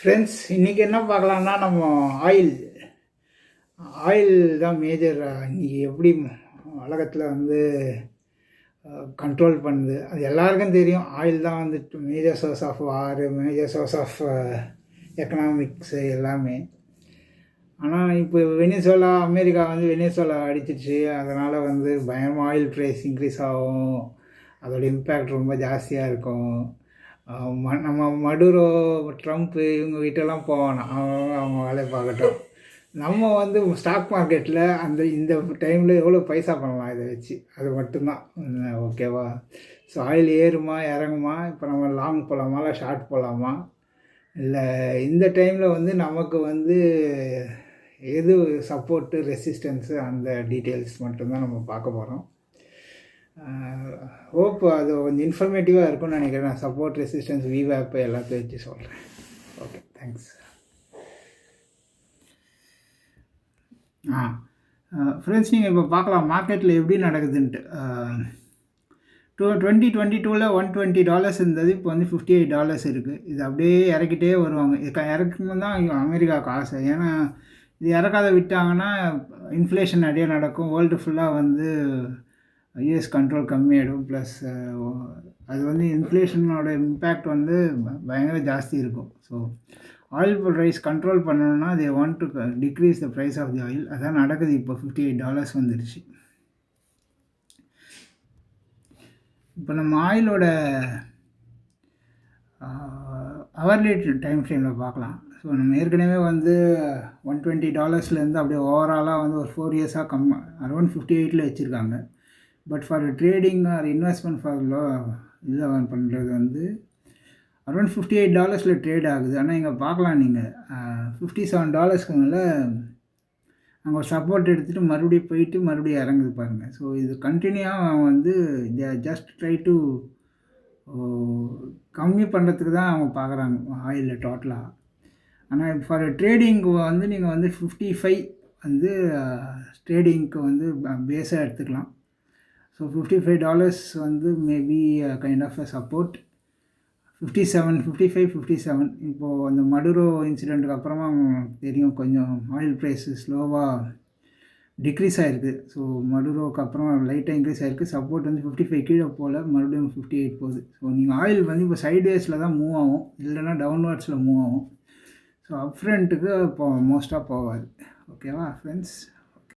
Friends, இன்றைக்கி என்ன பார்க்கலான்னா நம்ம ஆயில் ஆயில் தான் மேஜர். இன்றைக்கி எப்படி உலகத்தில் வந்து கண்ட்ரோல் பண்ணுது அது எல்லாருக்கும் தெரியும். ஆயில் தான் வந்துட்டு major source of war, major source of economics எல்லாமே. ஆனால் இப்போ வெனிசுலா, அமெரிக்கா வந்து வெனிசுலா அடிச்சிடுச்சு. அதனால் வந்து பயங்கரமாக ஆயில் ப்ரைஸ் இன்க்ரீஸ் ஆகும். அதோட இம்பேக்ட் ரொம்ப ஜாஸ்தியாக இருக்கும். நம்ம மடுரோ, ட்ரம்ப்பு இவங்க வீட்டெல்லாம் போவானா, அவங்க வேலையை பார்க்கட்டும். நம்ம வந்து ஸ்டாக் மார்க்கெட்டில் இந்த டைமில் எவ்வளோ பைசா பண்ணலாம் இதை வச்சு, அது மட்டும்தான். ஓகேவா? ஸோ ஆயில் ஏறுமா இறங்குமா, இப்போ நம்ம லாங் போகலாமா இல்லை ஷார்ட் போகலாமா, இல்லை இந்த டைமில் வந்து நமக்கு வந்து எது சப்போர்ட்டு, ரெசிஸ்டன்ஸு, அந்த டீட்டெயில்ஸ் மட்டும்தான் நம்ம பார்க்க போகிறோம். ஹோப் அது கொஞ்சம் இன்ஃபர்மேட்டிவாக இருக்கும்னு நினைக்கிறேன். நான் சப்போர்ட், ரெசிஸ்டன்ஸ், விவேப் எல்லாத்தையும் வச்சு சொல்கிறேன். Okay, thanks. ஃப்ரெண்ட்ஸ், நீங்கள் இப்போ பார்க்கலாம் மார்க்கெட்டில் எப்படி நடக்குதுன்ட்டு. 2022 $120 இருந்தது. இப்போ வந்து $58 இருக்குது. இது அப்படியே இறக்கிட்டே வருவாங்க. இறக்கும்போது தான் அமெரிக்கா காசு. ஏன்னா இது இறக்காத விட்டாங்கன்னா இன்ஃப்ளேஷன் நிறைய நடக்கும். வேர்ல்டு ஃபுல்லாக வந்து யூஎஸ் கண்ட்ரோல் கம்மியாகிடும். ப்ளஸ் அது வந்து இன்ஃப்ளேஷனோட இம்பேக்ட் வந்து பயங்கர ஜாஸ்தி இருக்கும். ஸோ ஆயில் ப்ரைஸ் கண்ட்ரோல் பண்ணணுன்னா they want to decrease the price of the oil. அதான் நடக்குது. இப்போ $58 வந்துடுச்சு. இப்போ நம்ம ஆயிலோட ஹவர்லி டைம் ஃப்ரேமில் பார்க்கலாம். ஸோ நம்ம ஏற்கனவே வந்து $120 அப்படியே ஓவராலாக வந்து ஒரு 4 இயர்ஸாக அரௌண்ட் 58 வச்சுருக்காங்க. But for trading R investment for இது பண்ணுறது வந்து அரௌண்ட் $58 ட்ரேட் ஆகுது. ஆனால் இங்கே பார்க்கலாம் நீங்கள் $57 மேலே அங்கே ஒரு சப்போர்ட் எடுத்துகிட்டு மறுபடியும் போயிட்டு மறுபடியும் இறங்குது பாருங்கள். ஸோ இது கண்டினியூவாக வந்து ஜஸ்ட் ட்ரை டு கம்மி பண்ணுறதுக்கு தான் அவங்க பார்க்குறாங்க ஆயிலில் டோட்டலாக. ஆனால் ஃபார் ட்ரேடிங்க்கு வந்து நீங்கள் வந்து 55 வந்து ட்ரேடிங்க்கு வந்து பேஸாக எடுத்துக்கலாம். ஸோ $55 வந்து maybe kind of a support. 55-57 இப்போது அந்த மடுரோ இன்சிடெண்ட்டுக்கு அப்புறமா தெரியும் கொஞ்சம் ஆயில் ப்ரைஸு ஸ்லோவாக டிக்ரீஸ் ஆகிருக்கு. ஸோ மடுரோவுக்கு அப்புறம் லைட்டாக இன்க்ரீஸ் ஆகிருக்கு. சப்போர்ட் வந்து 55 கீழே போல், மறுபடியும் 58 போகுது. ஸோ நீங்கள் ஆயில் வந்து இப்போ சைட்வேஸில் தான் மூவ் ஆகும், இல்லைன்னா டவுன்வர்ட்ஸில் மூவ் ஆகும். ஸோ அப் ஃப்ரண்ட்டுக்கு இப்போ மோஸ்ட்டாக போகாது. ஓகேவா ஃப்ரெண்ட்ஸ்?